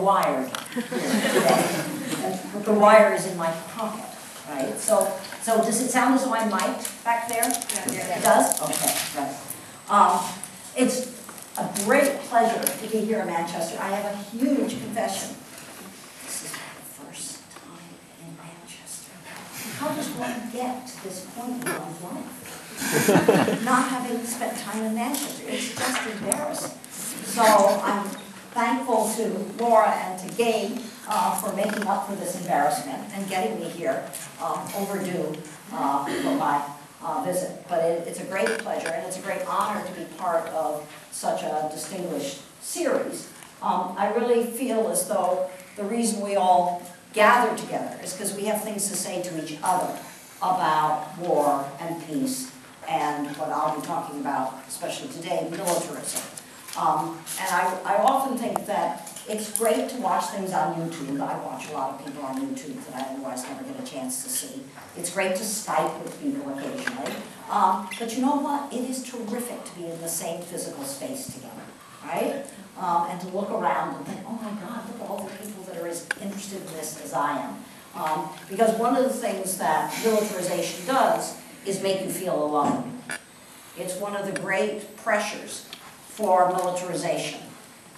wired here today. And the wire is in my pocket, right? So does it sound as though I'm mic'd back there? Yeah. It does? Okay, right. It's a great pleasure to be here in Manchester. I have a huge confession. This is my first time in Manchester. How does one get to this point in one's life? Not having spent time in Manchester. It's just embarrassing. So I'm thankful to Laura and to Gabe for making up for this embarrassment and getting me here overdue for my visit. But it's a great pleasure and it's a great honor to be part of such a distinguished series. I really feel as though the reason we all gather together is because we have things to say to each other about war and peace and what I'll be talking about, especially today, militarism. And I often think that it's great to watch things on YouTube. I watch a lot of people on YouTube that I otherwise never get a chance to see. It's great to Skype with people occasionally. But you know what? It is terrific to be in the same physical space together, right? And to look around and think, oh my God, look at all the people that are as interested in this as I am. Because one of the things that militarization does is make you feel alone. It's one of the great pressures for militarization,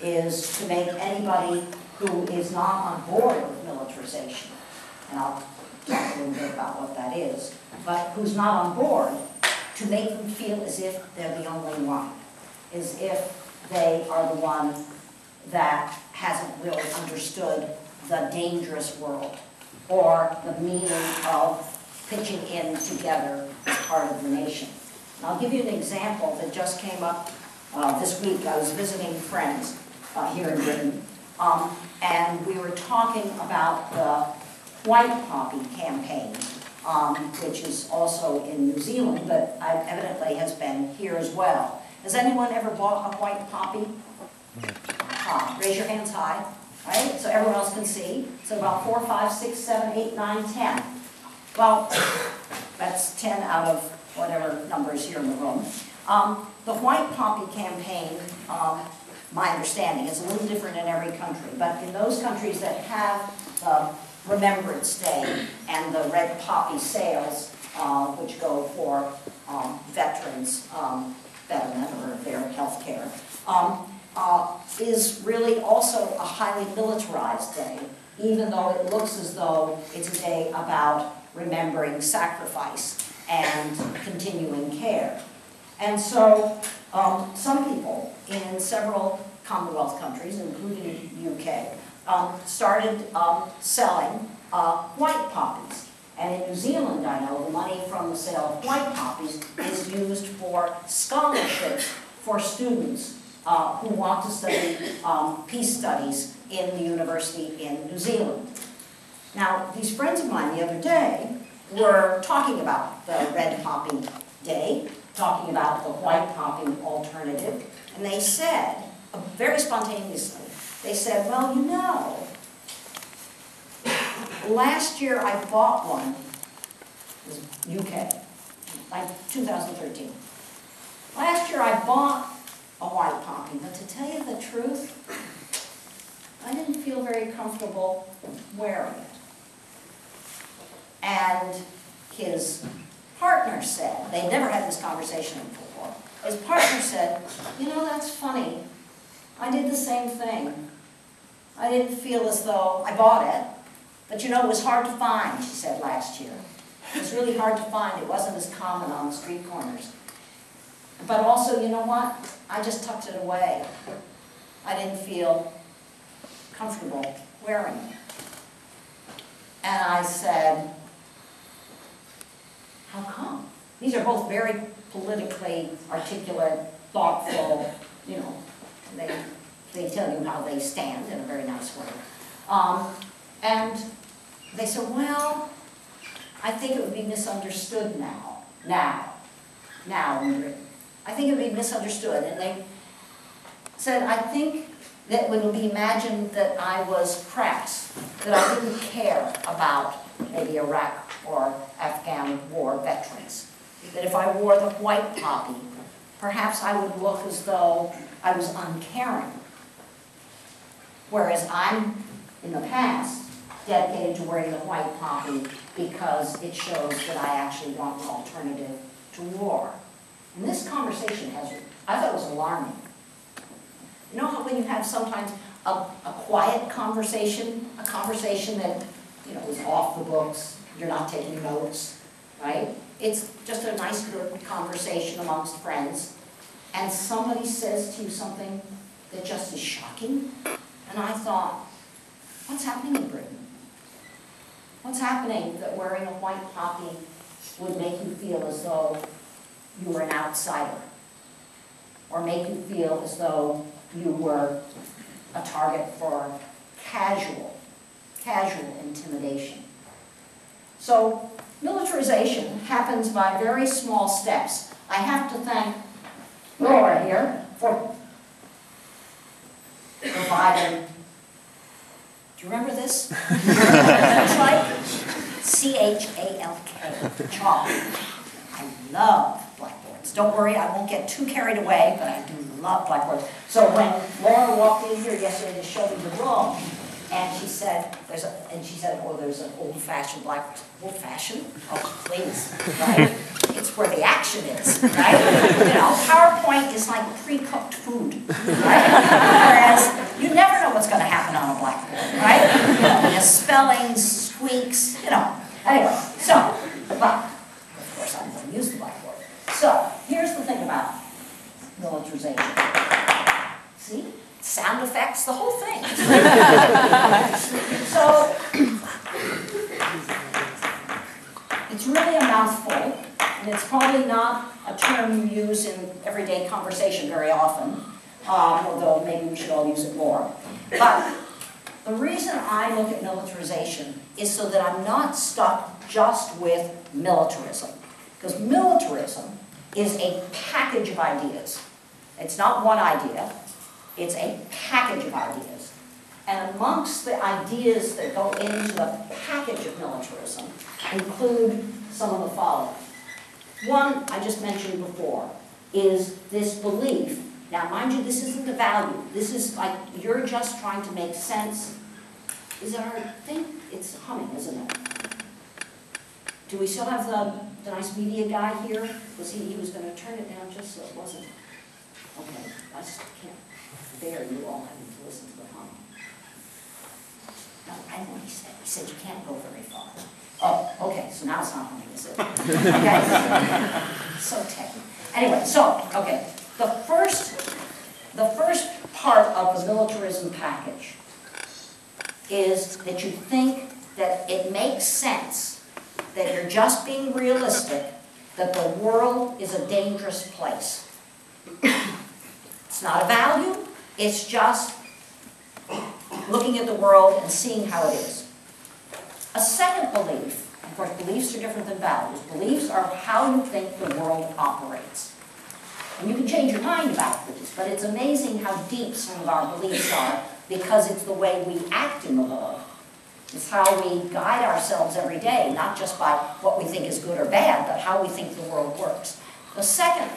is to make anybody who is not on board with militarization, and I'll talk a little bit about what that is, but who's not on board, to make them feel as if they're the only one, as if they are the one that hasn't really understood the dangerous world, or the meaning of pitching in together as part of the nation. And I'll give you an example that just came up this week. I was visiting friends here in Britain, and we were talking about the White Poppy campaign, which is also in New Zealand, but evidently has been here as well. Has anyone ever bought a white poppy? Raise your hands high, right? So everyone else can see. So about 4, 5, 6, 7, 8, 9, 10. Well, that's 10 out of whatever number is here in the room. The White Poppy campaign, my understanding, is a little different in every country, but in those countries that have the Remembrance Day and the red poppy sales, which go for veterans' betterment or their health care, is really also a highly militarized day, even though it looks as though it's a day about remembering sacrifice and continuing care. And so some people in several Commonwealth countries, including the UK, started selling white poppies. And in New Zealand, I know, the money from the sale of white poppies is used for scholarships for students who want to study peace studies in the university in New Zealand. Now, these friends of mine the other day were talking about the Red Poppy Day, talking about the White Poppy alternative, and they said, very spontaneously, they said, well, you know, last year I bought one, it was UK, like 2013. Last year I bought a white poppy, but to tell you the truth, I didn't feel very comfortable wearing it. And his partner said, they never had this conversation before, his partner said, you know, that's funny, I did the same thing. I didn't feel as though I bought it, but you know, it was hard to find, she said last year. It was really hard to find, it wasn't as common on the street corners. But also, you know what, I just tucked it away. I didn't feel comfortable wearing it. And I said, how come? These are both very politically articulate, thoughtful, you know, they tell you how they stand in a very nice way. And they said, well, I think it would be misunderstood now in Britain. I think it would be misunderstood. And they said, I think that it would be imagined that I was crass, that I didn't care about maybe Iraq or Afghan war veterans. That if I wore the white poppy, perhaps I would look as though I was uncaring. Whereas I'm, in the past, dedicated to wearing the white poppy because it shows that I actually want an alternative to war. And this conversation I thought it was alarming. You know how when you have sometimes a quiet conversation, a conversation that, is off the books, you're not taking notes, right? It's just a nice good conversation amongst friends, and somebody says to you something that just is shocking, and I thought, what's happening in Britain? What's happening that wearing a white poppy would make you feel as though you were an outsider, or make you feel as though you were a target for casual intimidation? So militarization happens by very small steps. I have to thank Laura here for providing. Do you remember this? It's like C-H-A-L-K, chalk. I love blackboards. Don't worry, I won't get too carried away, but I do love blackboards. So when Laura walked in here yesterday to show me the room, and she said, oh, there's an old-fashioned blackboard. Old-fashioned? Oh, please, right? It's where the action is, right? PowerPoint is like pre-cooked food, right? Whereas you never know what's going to happen on a blackboard, right? Misspellings, squeaks, Anyway, but of course I'm going to use the blackboard. So here's the thing about militarization. See? Sound effects, the whole thing. So, it's really a mouthful, and it's probably not a term you use in everyday conversation very often, although maybe we should all use it more. But the reason I look at militarization is so that I'm not stuck just with militarism. Because militarism is a package of ideas. It's not one idea. It's a package of ideas. And amongst the ideas that go into the package of militarism include some of the following. One, I just mentioned before, is this belief. Now, mind you, this isn't a value. This is like, you're just trying to make sense. Is it our thing? It's humming, isn't it? Do we still have the nice media guy here? He was going to turn it down just so it wasn't. Okay, I just can't bear you all having to listen to the hum. No, I know what he said. He said you can't go very far. Oh, okay, so now it's not humming, is it? Okay. So techy. Anyway, okay. The first part of the militarism package is that you think that it makes sense, that you're just being realistic, that the world is a dangerous place. It's not a value, it's just looking at the world and seeing how it is. A second belief, of course beliefs are different than values, beliefs are how you think the world operates. And you can change your mind about these, but it's amazing how deep some of our beliefs are because it's the way we act in the world. It's how we guide ourselves every day, not just by what we think is good or bad, but how we think the world works. The second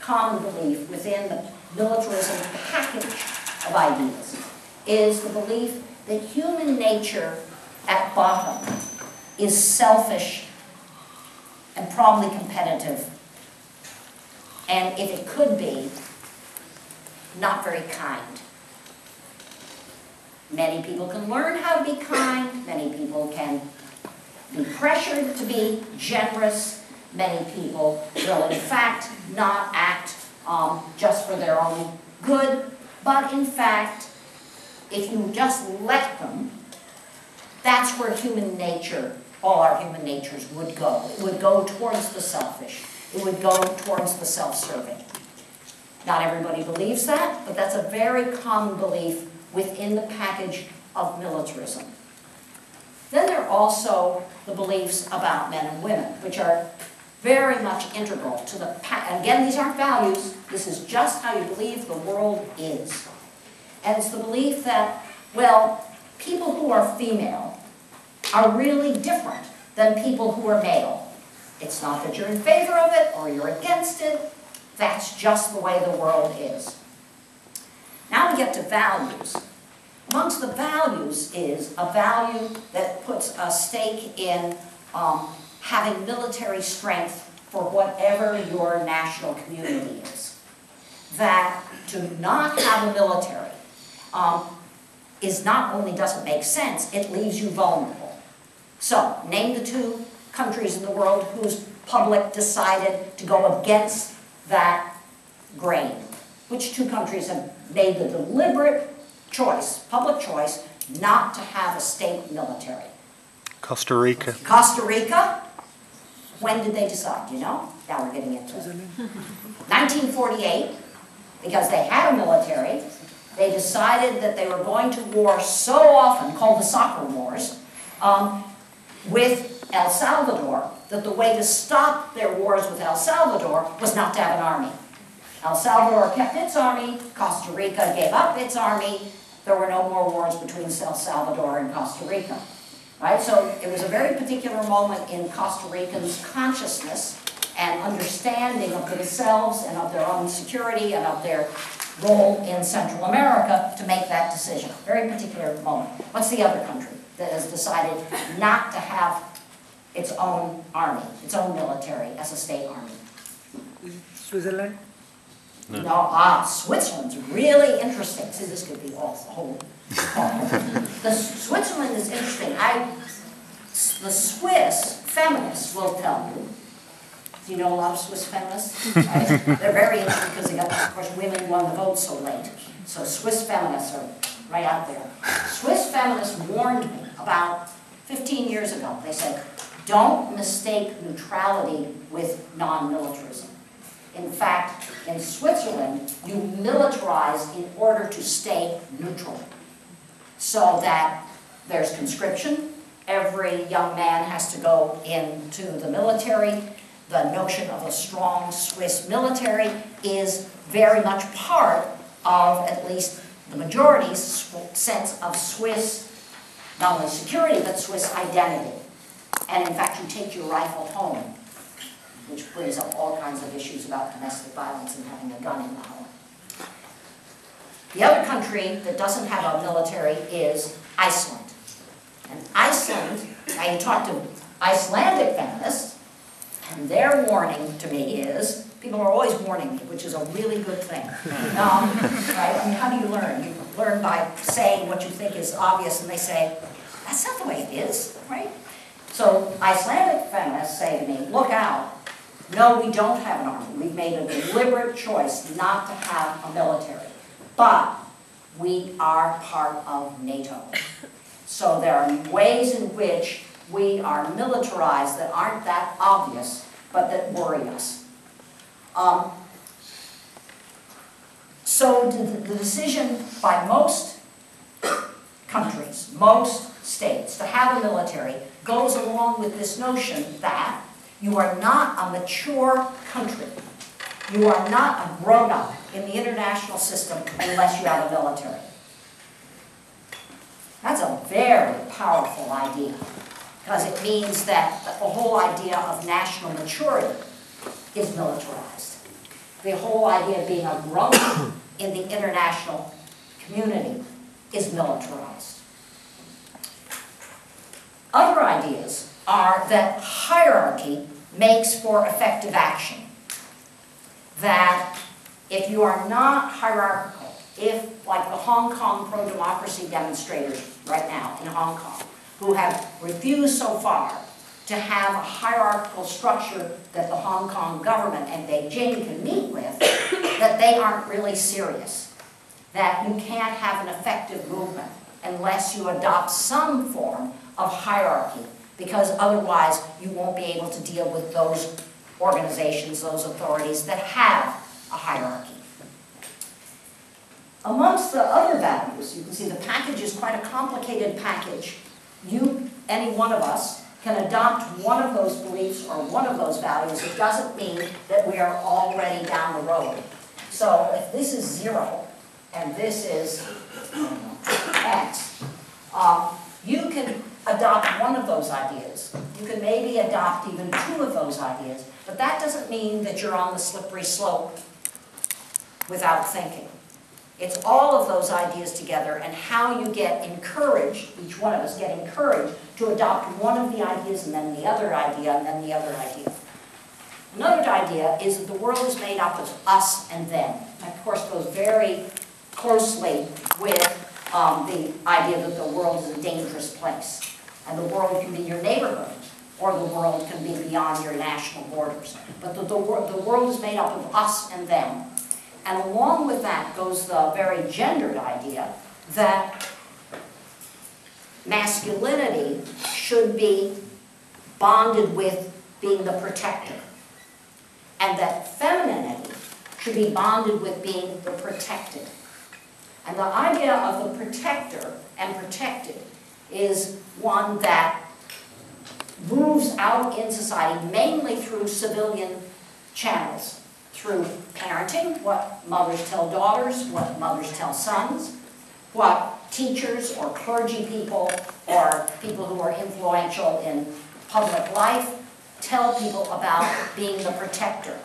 common belief within the militarism package of ideas is the belief that human nature at bottom is selfish and probably competitive, and if it could be, not very kind. Many people can learn how to be kind, many people can be pressured to be generous, many people will in fact not act just for their own good, but in fact, if you just let them, that's where human nature, all our human natures would go. It would go towards the selfish. It would go towards the self-serving. Not everybody believes that, but that's a very common belief within the package of militarism. Then there are also the beliefs about men and women, which are very much integral to the package. Again, these aren't values. This is just how you believe the world is. And it's the belief that, well, people who are female are really different than people who are male. It's not that you're in favor of it or you're against it. That's just the way the world is. Now we get to values. amongst the values is a value that puts a stake in having military strength for whatever your national community is. That to not have a military is not only doesn't make sense, it leaves you vulnerable. So, name the 2 countries in the world whose public decided to go against that grain. Which 2 countries have made the deliberate choice, public choice, not to have a state military? Costa Rica. Costa Rica? When did they decide? Do you know? Now we're getting into it. 1948, because they had a military, they decided that they were going to war so often, called the soccer wars, with El Salvador, that the way to stop their wars with El Salvador was not to have an army. El Salvador kept its army, Costa Rica gave up its army, there were no more wars between El Salvador and Costa Rica. Right? So it was a very particular moment in Costa Ricans' consciousness and understanding of themselves and of their own security and of their role in Central America to make that decision. Very particular moment. What's the other country that has decided not to have its own army, its own military as a state army? Switzerland? No, Switzerland's really interesting. See, this could be all the whole. Switzerland is interesting. The Swiss feminists will tell you. Do you know a lot of Swiss feminists? Right? They're very interesting because they got, of course, women won the vote so late. So Swiss feminists are right out there. Swiss feminists warned me about 15 years ago. They said, don't mistake neutrality with non-militarism. In fact, in Switzerland, you militarize in order to stay neutral. So that there's conscription, every young man has to go into the military. The notion of a strong Swiss military is very much part of at least the majority's sense of Swiss, not only security, but Swiss identity. And in fact, you take your rifle home, which brings up all kinds of issues about domestic violence and having a gun in the home. The other country that doesn't have a military is Iceland. And Iceland, I talked to Icelandic feminists, and their warning to me is, people are always warning me, which is a really good thing. Right? I mean, how do you learn? You learn by saying what you think is obvious, and they say, that's not the way it is, right? So Icelandic feminists say to me, look out. No, we don't have an army. We've made a deliberate choice not to have a military. But we are part of NATO. So there are ways in which we are militarized that aren't that obvious, but that worry us. So the decision by most countries, most states, to have a military goes along with this notion that you are not a mature country. You are not a grown-up in the international system unless you have a military. That's a very powerful idea, because it means that the whole idea of national maturity is militarized. The whole idea of being a grown-up in the international community is militarized. Other ideas are that hierarchy makes for effective action. That if you are not hierarchical, if, like the Hong Kong pro-democracy demonstrators right now in Hong Kong, who have refused so far to have a hierarchical structure that the Hong Kong government and Beijing can meet with, that they aren't really serious. That you can't have an effective movement unless you adopt some form of hierarchy, because otherwise you won't be able to deal with those organizations, those authorities that have a hierarchy. Amongst the other values, you can see the package is quite a complicated package. Any one of us, can adopt one of those beliefs or one of those values. It doesn't mean that we are already down the road. So if this is 0 and this is X, you can adopt one of those ideas. You can maybe adopt even 2 of those ideas, but that doesn't mean that you're on the slippery slope without thinking. It's all of those ideas together and how you get encouraged, each one of us get encouraged to adopt one of the ideas and then the other idea and then the other idea. Another idea is that the world is made up of us and them. That, of course, goes very closely with the idea that the world is a dangerous place. And the world can be your neighborhood, or the world can be beyond your national borders. But the world is made up of us and them. And along with that goes the very gendered idea that masculinity should be bonded with being the protector, and that femininity should be bonded with being the protected. And the idea of the protector and protected is one that moves out in society mainly through civilian channels, through parenting, what mothers tell daughters, what mothers tell sons, what teachers or clergy people or people who are influential in public life tell people about being the protector.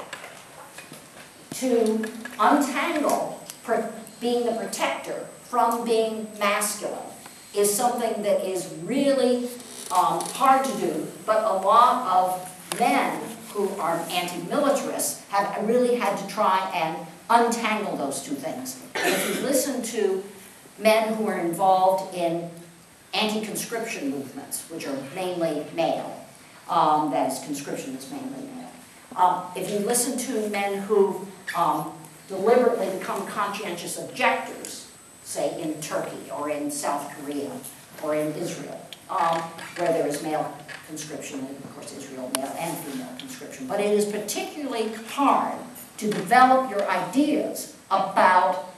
To untangle being the protector from being masculine is something that is really hard to do, but a lot of men who are anti-militarists have really had to try and untangle those two things. And if you listen to men who are involved in anti-conscription movements, which are mainly male, that is, conscription is mainly male. If you listen to men who deliberately become conscientious objectors, say in Turkey or in South Korea or in Israel, where there is male conscription, and of course Israel, male and female conscription. But it is particularly hard to develop your ideas about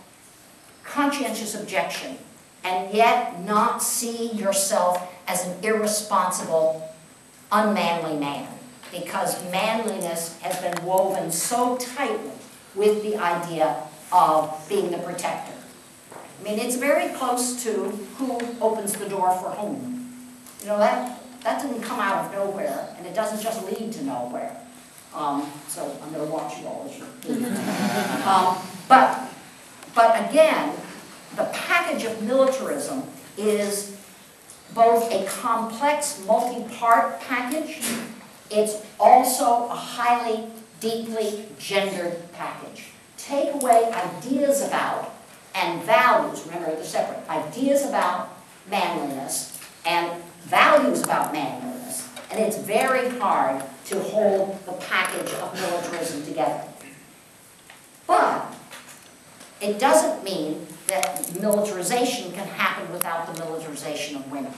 conscientious objection and yet not see yourself as an irresponsible, unmanly man, because manliness has been woven so tightly with the idea of being the protector. I mean, it's very close to who opens the door for whom. You know, that didn't come out of nowhere, and it doesn't just lead to nowhere. So I'm going to watch you all as you do. But again, the package of militarism is both a complex, multi-part package. It's also a highly, deeply gendered package. Take away ideas about and values, remember they're separate, ideas about manliness and values about manliness, and it's very hard to hold the package of militarism together. But it doesn't mean that militarization can happen without the militarization of women.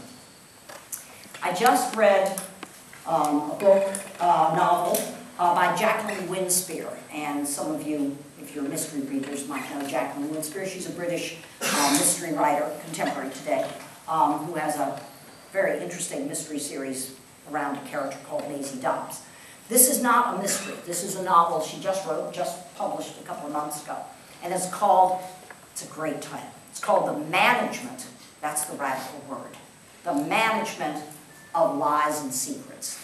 I just read a book, a novel by Jacqueline Winspear, and some of you, if you're mystery readers, might know Jacqueline Winspear. She's a British mystery writer, contemporary today, who has a very interesting mystery series around a character called Maisie Dobbs. This is not a mystery. This is a novel she just wrote, just published a couple of months ago. And it's called, it's a great title, it's called The Management, that's the radical word, The Management of Lies and Secrets.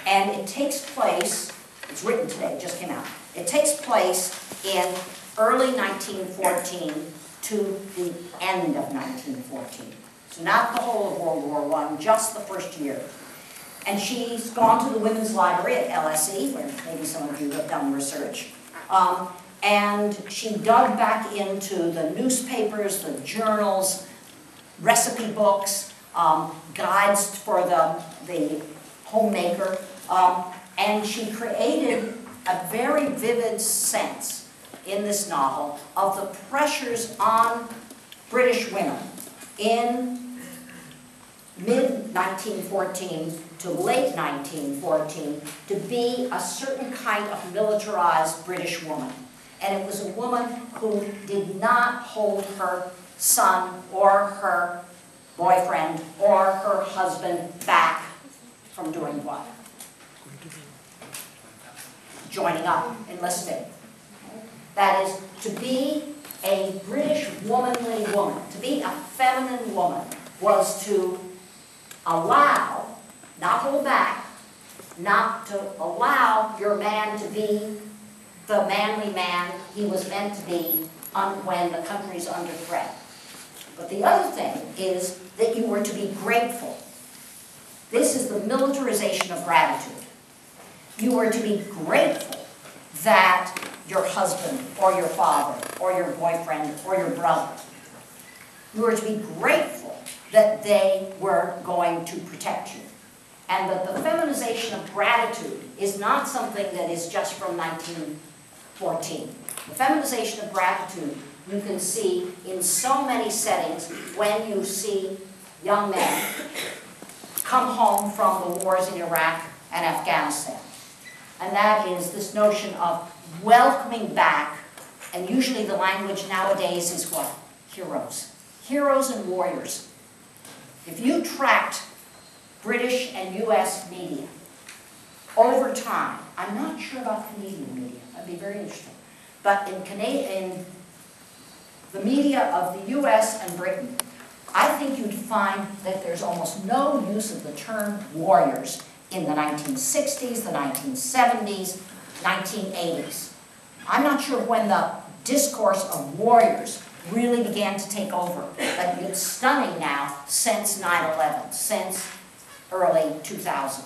And it takes place, it's written today, it just came out, it takes place in early 1914 to the end of 1914. So not the whole of World War I, just the first year. And she's gone to the Women's Library at LSE, where maybe some of you have done research. And she dug back into the newspapers, the journals, recipe books, guides for the homemaker, and she created a very vivid sense in this novel of the pressures on British women in mid-1914 to late 1914 to be a certain kind of militarized British woman. And it was a woman who did not hold her son or her boyfriend or her husband back from doing what? Joining up, enlisting. That is, to be a British womanly woman, to be a feminine woman, was to allow, not hold back, not to allow your man to be the manly man he was meant to be when the country's under threat. But the other thing is that you were to be grateful. This is the militarization of gratitude. You were to be grateful that your husband, or your father, or your boyfriend, or your brother, you were to be grateful that they were going to protect you. And that the feminization of gratitude is not something that is just from 1914. The feminization of gratitude you can see in so many settings when you see young men come home from the wars in Iraq and Afghanistan. And that is this notion of welcoming back, and usually the language nowadays is what? Heroes. Heroes and warriors. If you tracked British and US media over time, I'm not sure about Canadian media, that'd be very interesting, but in the media of the US and Britain, I think you'd find that there's almost no use of the term warriors in the 1960s, the 1970s, 1980s. I'm not sure when the discourse of warriors really began to take over, but it's stunning now since 9/11, since early 2000.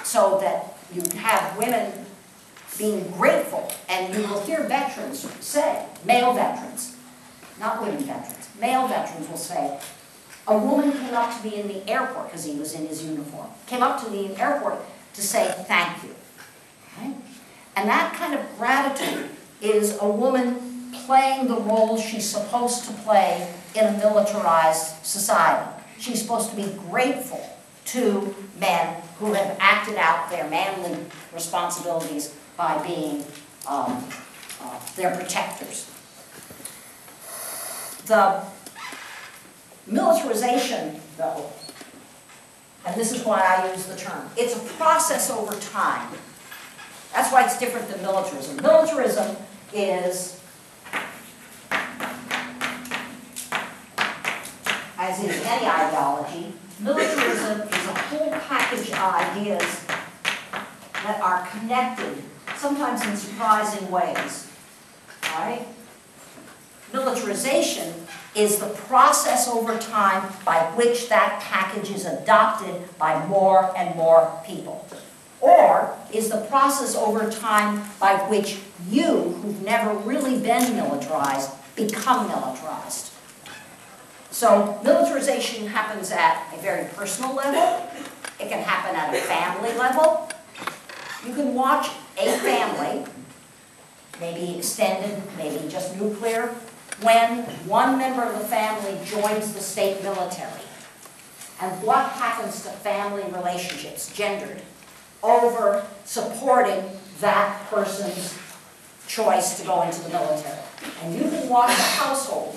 So that you have women being grateful, and you will hear veterans say, male veterans, not women veterans, male veterans will say, a woman came up to me in the airport, because he was in his uniform, came up to me in the airport to say thank you. Right? And that kind of gratitude is a woman playing the role she's supposed to play in a militarized society. She's supposed to be grateful to men who have acted out their manly responsibilities by being their protectors. The militarization, though, and this is why I use the term, it's a process over time. That's why it's different than militarism. Militarism is, as is any ideology, militarism is a whole package of ideas that are connected, sometimes in surprising ways. All right? Militarization is the process over time by which that package is adopted by more and more people. Or is the process over time by which you, who've never really been militarized, become militarized. So militarization happens at a very personal level. It can happen at a family level. You can watch a family, maybe extended, maybe just nuclear, when one member of the family joins the state military. And what happens to family relationships, gendered, over supporting that person's choice to go into the military. And you can watch a household,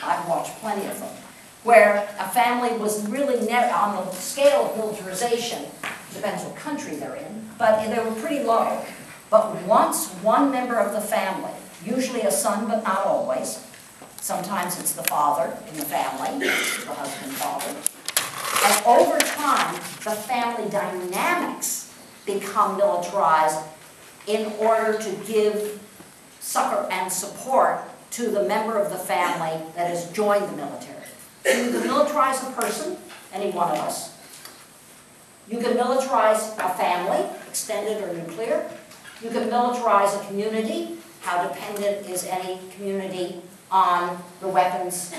I've watched plenty of them, where a family was really never, on the scale of militarization, depends what country they're in, but they were pretty low. But once one member of the family, usually a son but not always, sometimes it's the father in the family, the husband, father, and over time the family dynamics become militarized in order to give succor and support to the member of the family that has joined the military. So you can militarize a person, any one of us. You can militarize a family, extended or nuclear. You can militarize a community. How dependent is any community on the weapons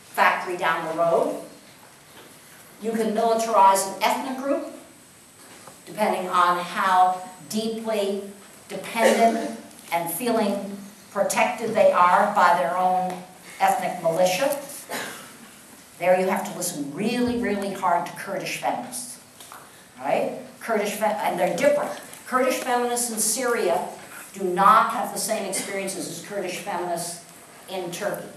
factory down the road? You can militarize an ethnic group, depending on how deeply dependent and feeling protected they are by their own ethnic militia. There you have to listen really, really hard to Kurdish feminists, right? And they're different. Kurdish feminists in Syria do not have the same experiences as Kurdish feminists in Turkey.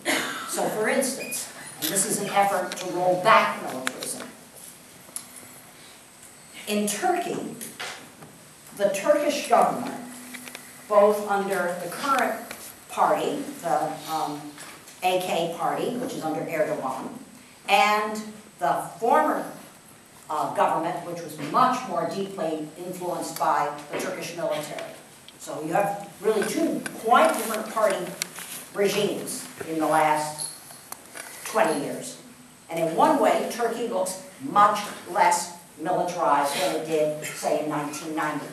So for instance, and this is an effort to roll back militarism, in Turkey, the Turkish government, both under the current party, the AK party, which is under Erdogan, and the former government, which was much more deeply influenced by the Turkish military. So you have really two quite different party regimes in the last 20 years. And in one way, Turkey looks much less militarized than it did, say, in 1990,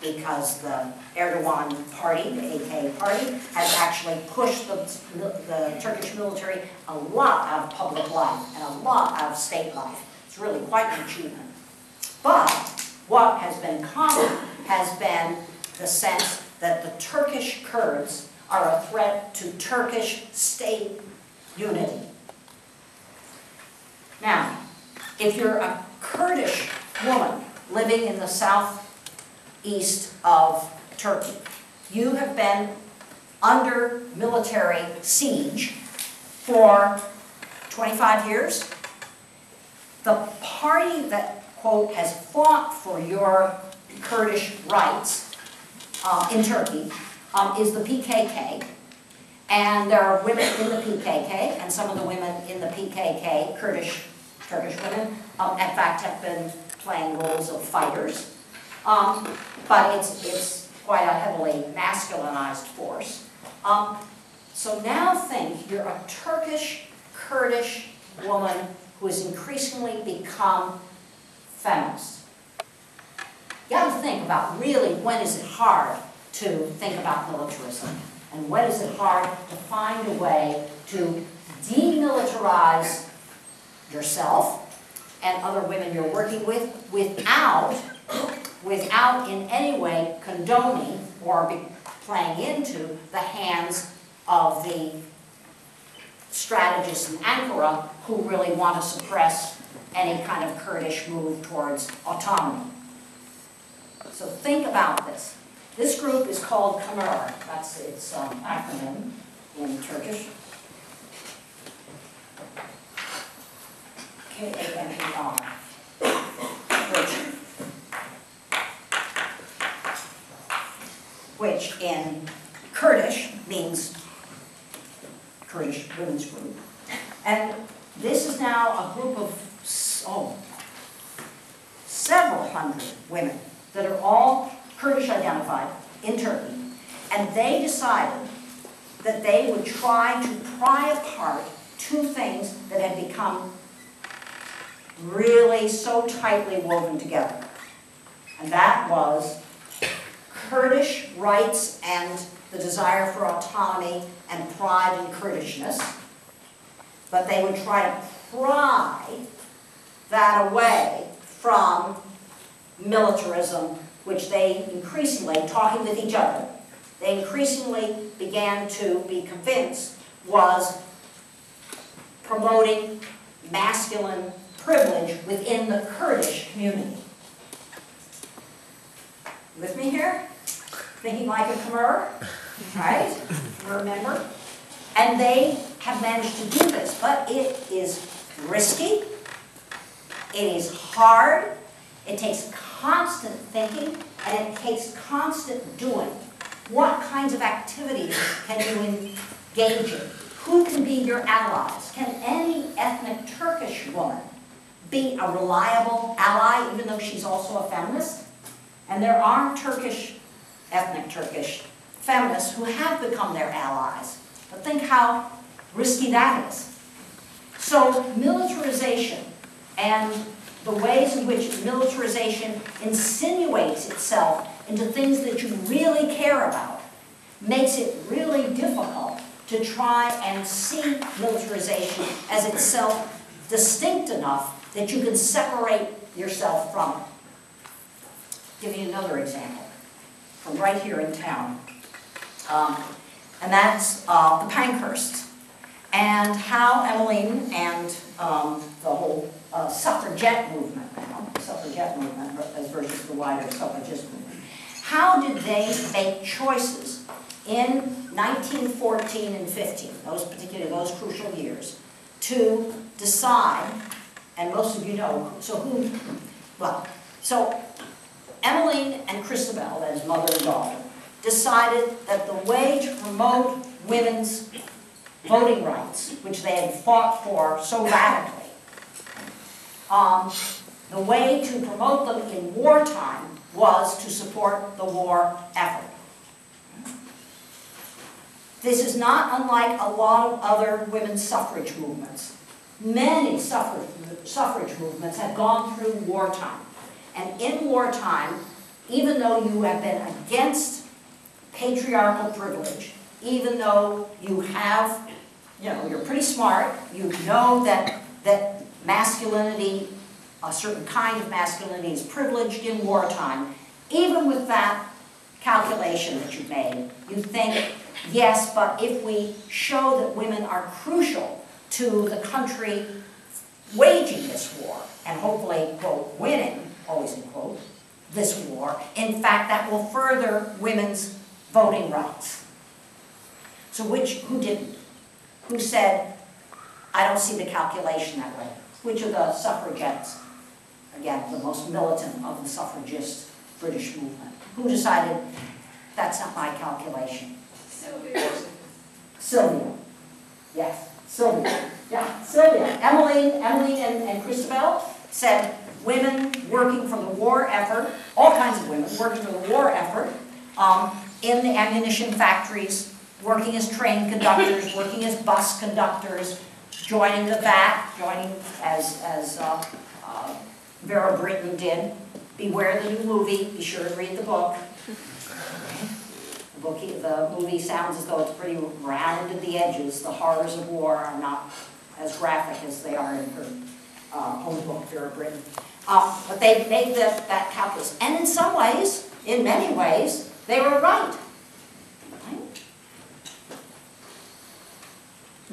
because the Erdogan party, the AK party, has actually pushed the Turkish military a lot out of public life and a lot out of state life. It's really quite an achievement. But what has been common has been the sense that the Turkish Kurds are a threat to Turkish state unity. Now, if you're a Kurdish woman living in the southeast of Turkey, you have been under military siege for 25 years. The party that, quote, has fought for your Kurdish rights in Turkey is the PKK. And there are women in the PKK, and some of the women in the PKK, Turkish women, in fact, have been playing roles of fighters. But it's quite a heavily masculinized force. So now think you're a Turkish Kurdish woman who has increasingly become feminist. You have to think about really when is it hard to think about militarism, and when is it hard to find a way to demilitarize yourself and other women you're working with without in any way condoning or playing into the hands of the strategists in Ankara who really want to suppress any kind of Kurdish move towards autonomy. So think about this. This group is called Khmer. That's its acronym in Turkish. K-A-M-E-R. Which in Kurdish means Kurdish women's group. And this is now a group of several hundred women that are all Kurdish identified in Turkey. And they decided that they would try to pry apart two things that had become really so tightly woven together. And that was Kurdish rights and the desire for autonomy and pride in Kurdishness. But they would try to pry that away from militarism, which they increasingly, talking with each other, they increasingly began to be convinced was promoting masculine privilege within the Kurdish community. With me here? Thinking like a Khmer, right? Remember? And they have managed to do this, but it is risky, it is hard, it takes constant thinking, and it takes constant doing. What kinds of activities can you engage in? Who can be your allies? Can any ethnic Turkish woman be a reliable ally, even though she's also a feminist? And there are ethnic Turkish feminists who have become their allies. But think how risky that is. So militarization and the ways in which militarization insinuates itself into things that you really care about makes it really difficult to try and see militarization as itself distinct enough that you can separate yourself from it. Give you another example from right here in town. And that's the Pankhursts, and how Emmeline and the whole suffragette movement as versus the wider suffragist movement, how did they make choices in 1914 and 15, particularly those crucial years, to decide, and most of you know, so Emmeline and Christabel, that is mother and daughter, decided that the way to promote women's voting rights, which they had fought for so radically, the way to promote them in wartime was to support the war effort. This is not unlike a lot of other women's suffrage movements. Many suffrage movements have gone through wartime. And in wartime, even though you have been against patriarchal privilege, even though you have, you're pretty smart, you know that masculinity, a certain kind of masculinity is privileged in wartime, even with that calculation that you've made, you think, yes, but if we show that women are crucial to the country waging this war, and hopefully, quote, winning, always in quote, this war, in fact, that will further women's voting rights. So who didn't? Who said, I don't see the calculation that way? Which of the suffragettes, again, the most militant of the suffragist British movement, who decided, that's not my calculation? Sylvia. Yes, Sylvia. Yeah, Sylvia. Emmeline and Christabel said women working for the war effort, all kinds of women working for the war effort, in the ammunition factories, working as train conductors, working as bus conductors, joining the VAT, joining as Vera Brittain did. Beware the new movie, be sure to read the book. The movie sounds as though it's pretty round at the edges. The horrors of war are not as graphic as they are in her own book, Vera Brittain. But they made that calculus. And in some ways, in many ways, they were right.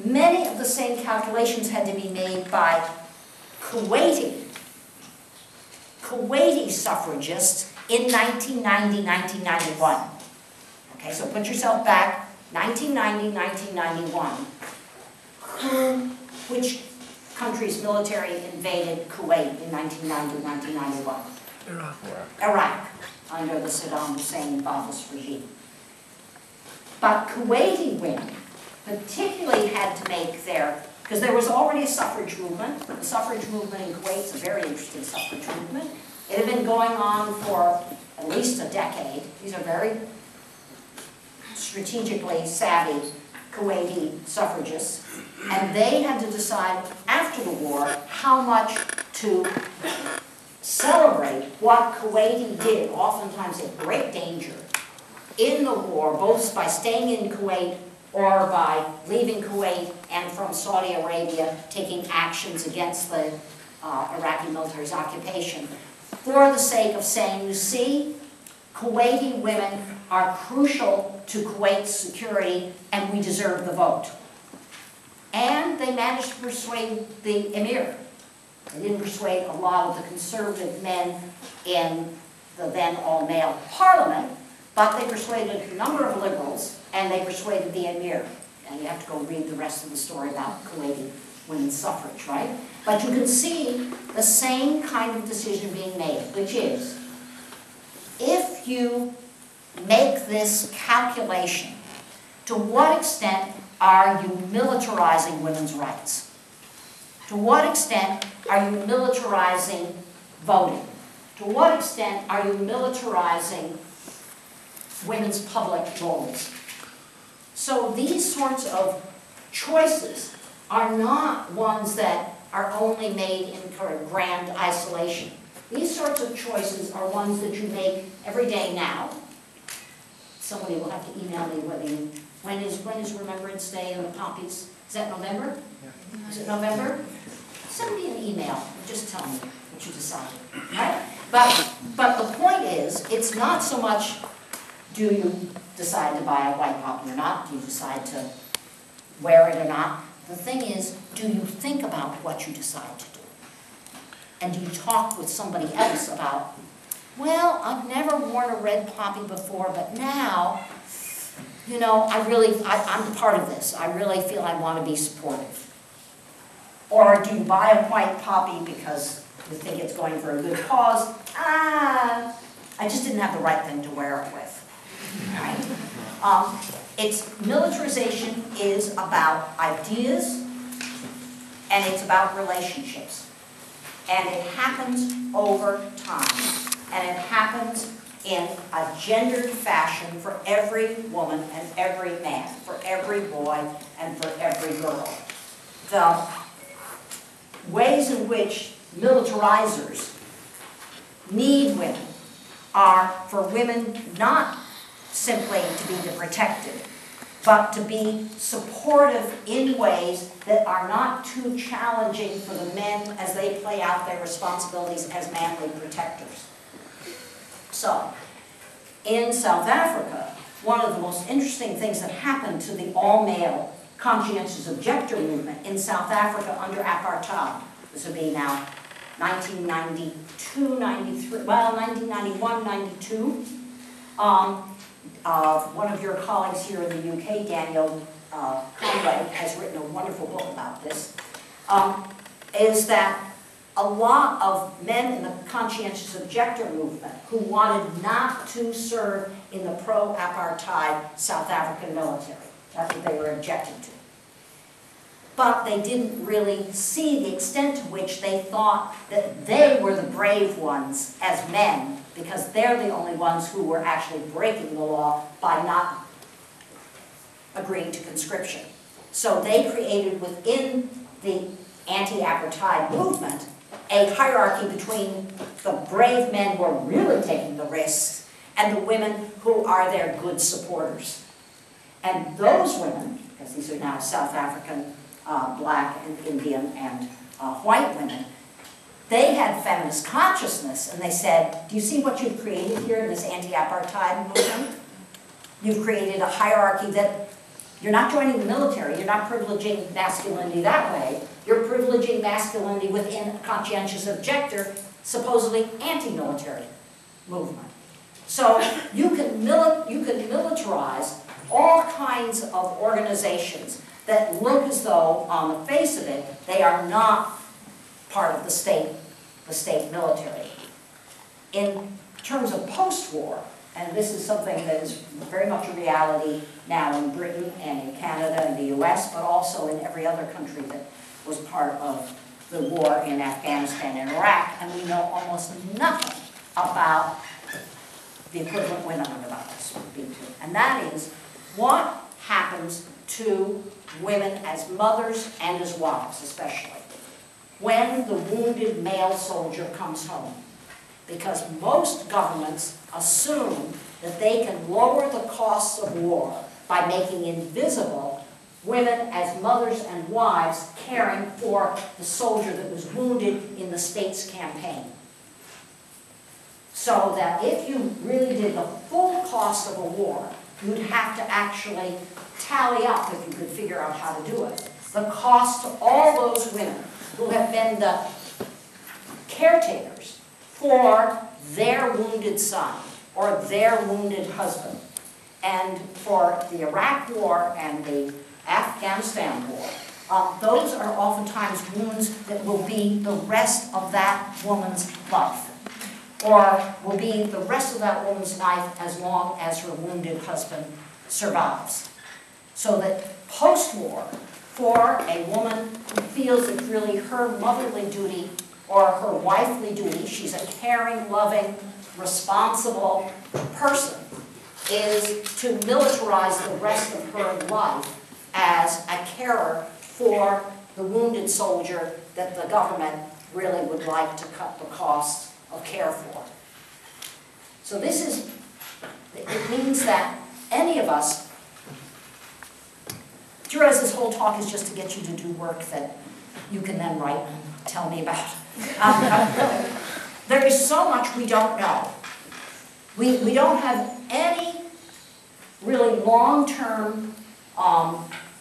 Many of the same calculations had to be made by Kuwaiti suffragists in 1990, 1991. Okay, so put yourself back, 1990, 1991. Which country's military invaded Kuwait in 1990, 1991? Iraq, under the Saddam Hussein Ba'athist regime. But Kuwaiti women particularly had to make because there was already a suffrage movement. The suffrage movement in Kuwait is a very interesting suffrage movement. It had been going on for at least a decade. These are very strategically savvy Kuwaiti suffragists. And they had to decide after the war how much to celebrate what Kuwaiti did, oftentimes at great danger, in the war, both by staying in Kuwait or by leaving Kuwait and from Saudi Arabia taking actions against the Iraqi military's occupation, for the sake of saying, you see, Kuwaiti women are crucial to Kuwait's security and we deserve the vote. And they managed to persuade the emir. They didn't persuade a lot of the conservative men in the then all-male parliament, but they persuaded a number of liberals, and they persuaded the emir. And you have to go read the rest of the story about Kuwaiti women's suffrage, right? But you can see the same kind of decision being made, which is, if you make this calculation, to what extent are you militarizing women's rights? To what extent are you militarizing voting? To what extent are you militarizing women's public roles? So these sorts of choices are not ones that are only made in kind of grand isolation. These sorts of choices are ones that you make every day now. Somebody will have to email me whether you, when is Remembrance Day in the poppies? Is that November? Yeah. Is it November? Send me an email. Just tell me what you decided, right? But the point is, it's not so much, do you decide to buy a white poppy or not? Do you decide to wear it or not? The thing is, do you think about what you decide to do? And do you talk with somebody else about, well, I've never worn a red poppy before, but now, you know, I'm part of this. I really feel I want to be supportive. Or do you buy a white poppy because you think it's going for a good cause? I just didn't have the right thing to wear it with. Right? Militarization is about ideas and it's about relationships. And it happens over time. And it happens in a gendered fashion for every woman and every man, for every boy and for every girl. The ways in which militarizers need women are for women not simply to be the protected, but to be supportive in ways that are not too challenging for the men as they play out their responsibilities as manly protectors. So, in South Africa, one of the most interesting things that happened to the all-male conscientious objector movement in South Africa under apartheid, this would be now 1992, 93, well, 1991, 92. One of your colleagues here in the UK, Daniel Conway, has written a wonderful book about this, is that a lot of men in the conscientious objector movement who wanted not to serve in the pro-apartheid South African military. That's what they were objecting to. But they didn't really see the extent to which they thought that they were the brave ones as men, because they're the only ones who were actually breaking the law by not agreeing to conscription. So they created within the anti-apartheid movement a hierarchy between the brave men who are really taking the risks and the women who are their good supporters. And those women, because these are now South African, black and Indian and white women, they had feminist consciousness, and they said, do you see what you've created here in this anti-apartheid movement? You've created a hierarchy that you're not joining the military, you're not privileging masculinity that way, you're privileging masculinity within a conscientious objector, supposedly anti-military movement. So you can militarize all kinds of organizations that look as though, on the face of it, they are not part of the state military. In terms of post-war, and this is something that is very much a reality now in Britain and in Canada and the US, but also in every other country that was part of the war in Afghanistan and Iraq, and we know almost nothing about the equivalent women I'm about to speak to. And that is, what happens to women as mothers and as wives, especially, when the wounded male soldier comes home. Because most governments assume that they can lower the costs of war by making invisible women as mothers and wives caring for the soldier that was wounded in the state's campaign. So that if you really did the full cost of a war, you'd have to actually tally up, if you could figure out how to do it, the cost to all those women who have been the caretakers for their wounded son or their wounded husband. And for the Iraq War and the Afghanistan War, those are oftentimes wounds that will be the rest of that woman's life, or will be the rest of that woman's life as long as her wounded husband survives. So that post-war, for a woman who feels it's really her motherly duty or her wifely duty, she's a caring, loving, responsible person, is to militarize the rest of her life as a carer for the wounded soldier that the government really would like to cut the cost of care for. So this is, it means that any of us, do you realize this whole talk is just to get you to do work that you can then write and tell me about? There is so much we don't know. We don't have any really long-term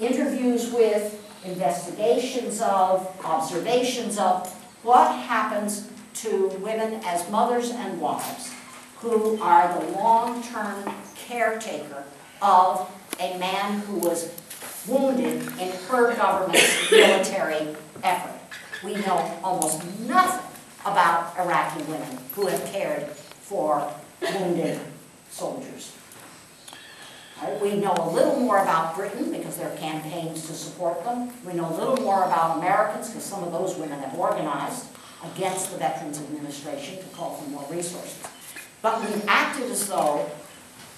interviews with, investigations of, observations of what happens to women as mothers and wives who are the long-term caretaker of a man who was wounded in her government's military effort. We know almost nothing about Iraqi women who have cared for wounded soldiers. We know a little more about Britain because there are campaigns to support them. We know a little more about Americans because some of those women have organized against the Veterans Administration to call for more resources. But we've acted as though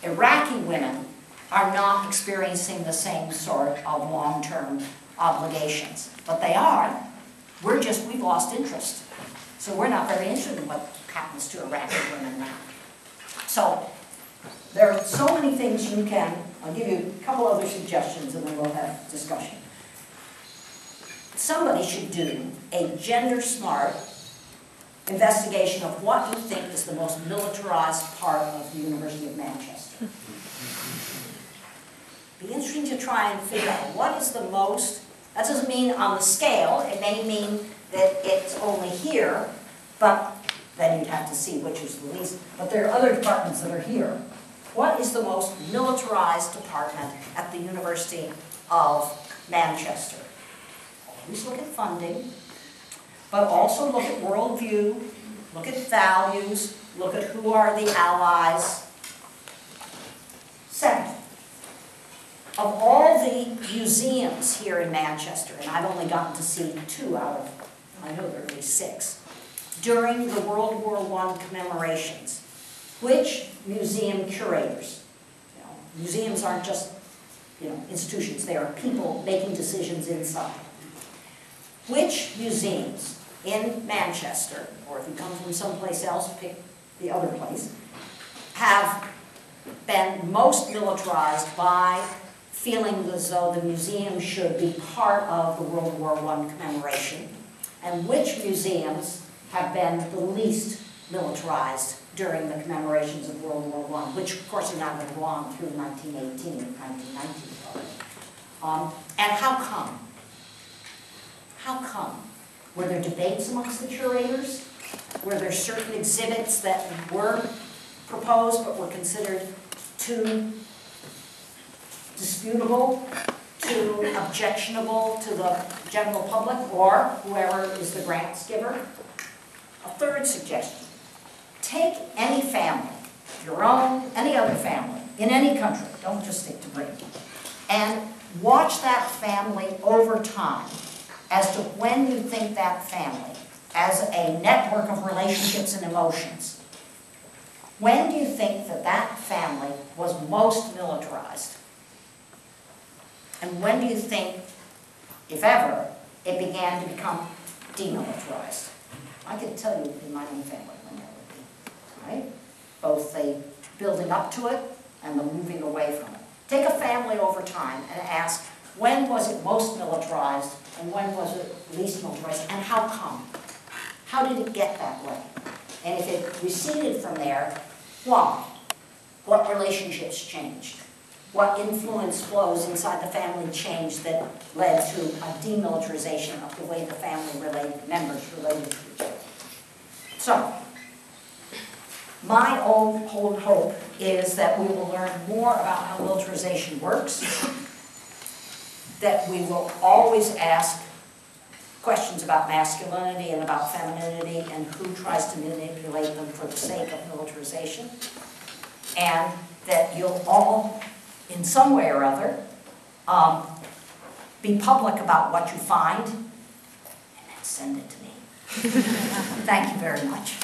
Iraqi women are not experiencing the same sort of long-term obligations. But they are. We've lost interest. So we're not very interested in what happens to Iraqi women now. So there are so many things you can, I'll give you a couple other suggestions and then we'll have discussion. Somebody should do a gender-smart investigation of what you think is the most militarized part of the University of Manchester. Be interesting to try and figure out what is the most, that doesn't mean on the scale, it may mean that it's only here, but then you'd have to see which is the least. But there are other departments that are here. What is the most militarized department at the University of Manchester? Always look at funding, but also look at worldview, look at values, look at who are the allies. Second, of all the museums here in Manchester, and I've only gotten to see 2 out of, I know there are at least 6, during the World War I commemorations, which museum curators, museums aren't just institutions, they are people making decisions inside. Which museums in Manchester, or if you come from someplace else, pick the other place, have been most militarized by feeling as though the museum should be part of the World War I commemoration, and which museums have been the least militarized during the commemorations of World War I, which of course are not going to go on through 1918 and 1919. And how come? How come? Were there debates amongst the curators? Were there certain exhibits that were proposed but were considered too disputable, too objectionable to the general public or whoever is the grants giver? A third suggestion. Take any family, your own, any other family, in any country, don't just stick to Britain, and watch that family over time as to when you think that family, as a network of relationships and emotions, when do you think that that family was most militarized? And when do you think, if ever, it began to become demilitarized? I can tell you in my own family when that would be, right? Both the building up to it and the moving away from it. Take a family over time and ask, when was it most militarized and when was it least militarized, and how come? How did it get that way? And if it receded from there, why? What relationships changed? What influence flows inside the family changed that led to a demilitarization of the way the family members related to each other? So, my own hope is that we will learn more about how militarization works, that we will always ask questions about masculinity and about femininity and who tries to manipulate them for the sake of militarization, and that you'll all, in some way or other, be public about what you find and then send it to me. Thank you very much.